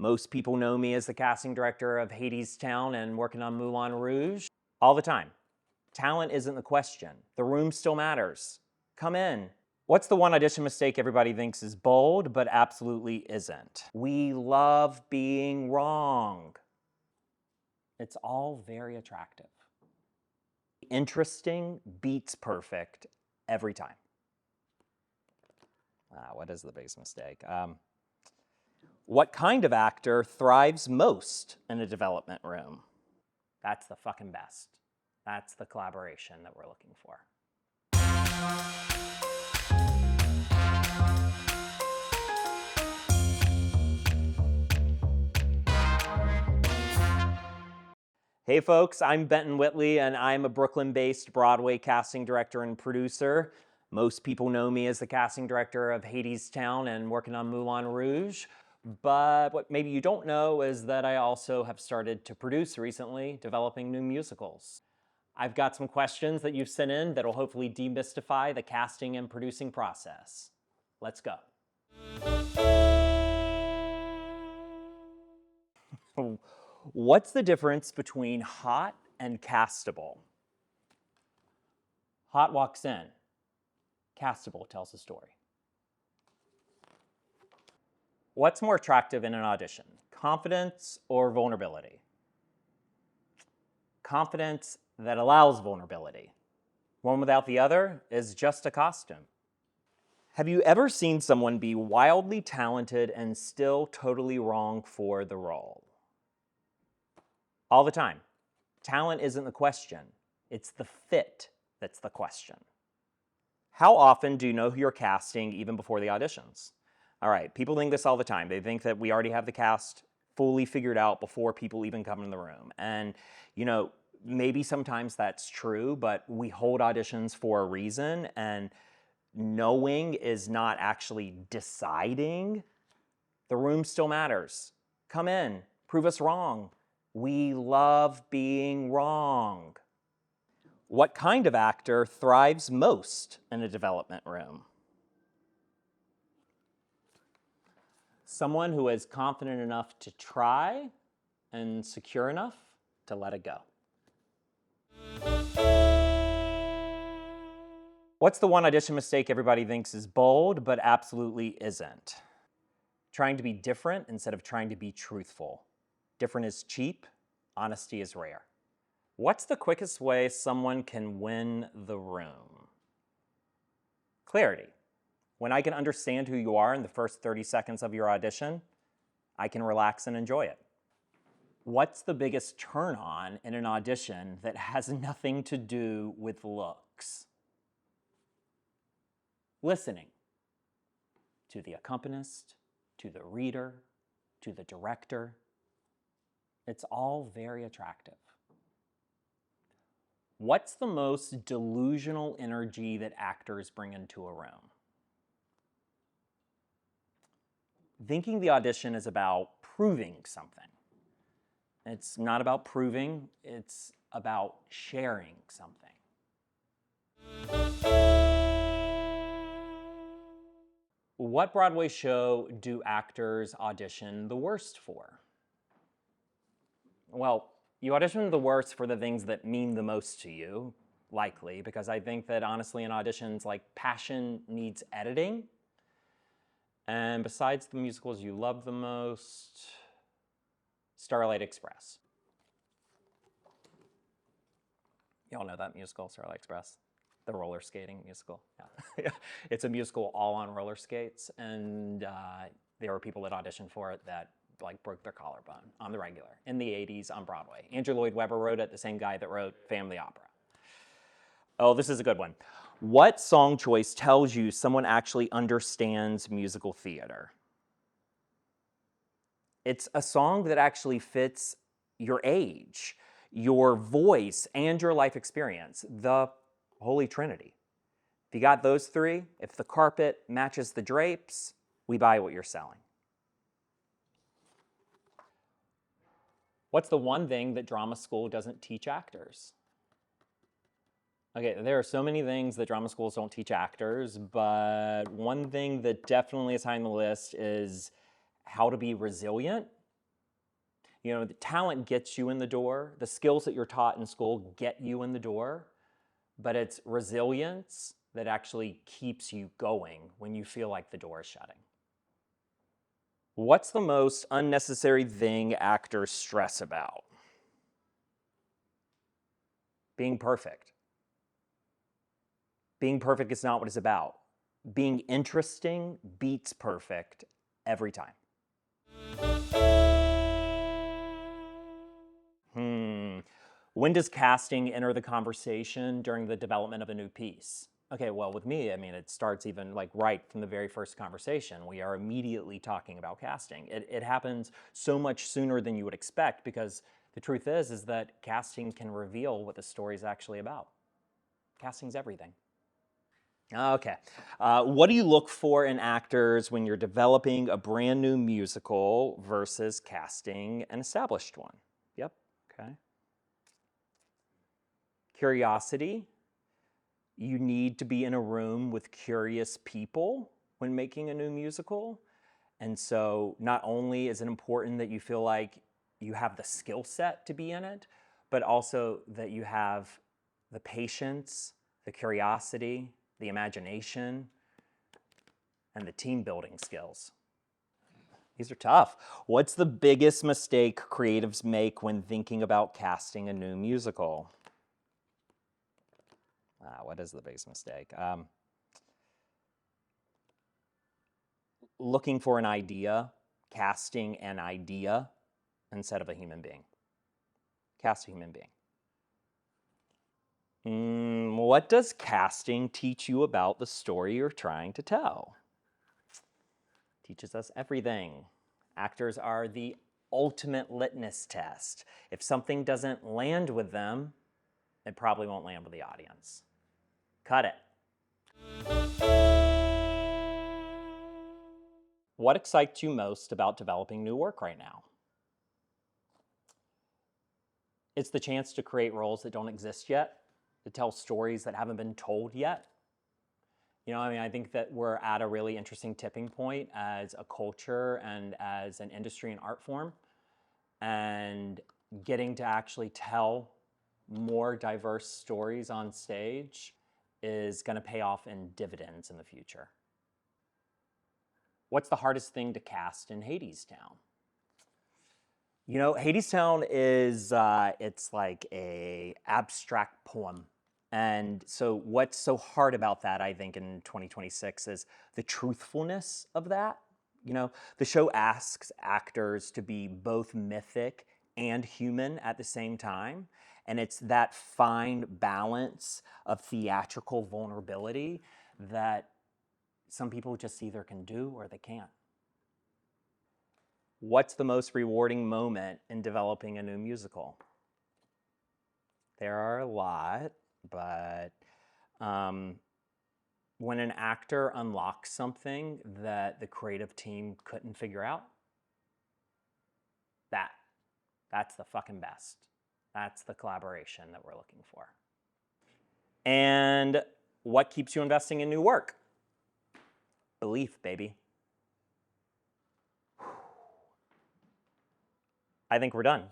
Most people know me as the casting director of Hadestown and working on Moulin Rouge all the time. Talent isn't the question. The room still matters. Come in. What's the one audition mistake everybody thinks is bold, but absolutely isn't? We love being wrong. It's all very attractive. Interesting beats perfect every time. What is the biggest mistake? What kind of actor thrives most in a development room? That's the fucking best. That's the collaboration that we're looking for. Hey folks, I'm Benton Whitley and I'm a Brooklyn-based Broadway casting director and producer. Most people know me as the casting director of Hadestown and working on Moulin Rouge. But what maybe you don't know is that I also have started to produce recently, developing new musicals. I've got some questions that you've sent in that will hopefully demystify the casting and producing process. Let's go. What's the difference between hot and castable? Hot walks in. Castable tells a story. What's more attractive in an audition? Confidence or vulnerability? Confidence that allows vulnerability. One without the other is just a costume. Have you ever seen someone be wildly talented and still totally wrong for the role? All the time. Talent isn't the question. It's the fit that's the question. How often do you know who you're casting even before the auditions? All right, people think this all the time. They think that we already have the cast fully figured out before people even come in the room. And, you know, maybe sometimes that's true, but we hold auditions for a reason, and knowing is not actually deciding. The room still matters. Come in, prove us wrong. We love being wrong. What kind of actor thrives most in a development room? Someone who is confident enough to try and secure enough to let it go. What's the one audition mistake everybody thinks is bold, but absolutely isn't? Trying to be different instead of trying to be truthful. Different is cheap, honesty is rare. What's the quickest way someone can win the room? Clarity. When I can understand who you are in the first 30 seconds of your audition, I can relax and enjoy it. What's the biggest turn on in an audition that has nothing to do with looks? Listening to the accompanist, to the reader, to the director. It's all very attractive. What's the most delusional energy that actors bring into a room? Thinking the audition is about proving something. It's not about proving, it's about sharing something. What Broadway show do actors audition the worst for? Well, you audition the worst for the things that mean the most to you, likely, because I think that honestly in auditions, like, passion needs editing. And besides the musicals you love the most, Starlight Express. Y'all know that musical, Starlight Express? The roller skating musical. Yeah. It's a musical all on roller skates, and there were people that auditioned for it that like broke their collarbone on the regular in the 80s on Broadway. Andrew Lloyd Webber wrote it, the same guy that wrote Phantom of the Opera. Oh, this is a good one. What song choice tells you someone actually understands musical theater? It's a song that actually fits your age, your voice, and your life experience, the Holy Trinity. If you got those three, if the carpet matches the drapes, we buy what you're selling. What's the one thing that drama school doesn't teach actors? Okay, there are so many things that drama schools don't teach actors, but one thing that definitely is high on the list is how to be resilient You know, the talent gets you in the door. The skills that you're taught in school get you in the door, but it's resilience that actually keeps you going when you feel like the door is shutting. What's the most unnecessary thing actors stress about? Being perfect. Being perfect is not what it's about. Being interesting beats perfect every time. When does casting enter the conversation during the development of a new piece? Okay, well, with me, I mean, it starts even like right from the very first conversation. We are immediately talking about casting. It happens so much sooner than you would expect because the truth is that casting can reveal what the story is actually about. Casting's everything. Okay. What do you look for in actors when you're developing a brand new musical versus casting an established one? Yep. Okay. Curiosity. You need to be in a room with curious people when making a new musical. And so not only is it important that you feel like you have the skill set to be in it, but also that you have the patience, the curiosity, the imagination, and the team building skills. These are tough. What's the biggest mistake creatives make when thinking about casting a new musical? What is the biggest mistake? Looking for an idea, casting an idea instead of a human being. Cast a human being. What does casting teach you about the story you're trying to tell? Teaches us everything. Actors are the ultimate litmus test. If something doesn't land with them, it probably won't land with the audience. Cut it. What excites you most about developing new work right now? It's the chance to create roles that don't exist yet, to tell stories that haven't been told yet. You know, I mean, I think that we're at a really interesting tipping point as a culture and as an industry and art form. And getting to actually tell more diverse stories on stage is going to pay off in dividends in the future. What's the hardest thing to cast in Hadestown? You know, Hadestown is, it's like a abstract poem. And so what's so hard about that, I think, in 2026 is the truthfulness of that. You know, the show asks actors to be both mythic and human at the same time. And it's that fine balance of theatrical vulnerability that some people just either can do or they can't. What's the most rewarding moment in developing a new musical? There are a lot, but when an actor unlocks something that the creative team couldn't figure out, that's the fucking best. That's the collaboration that we're looking for. And what keeps you investing in new work? Belief, baby. I think we're done.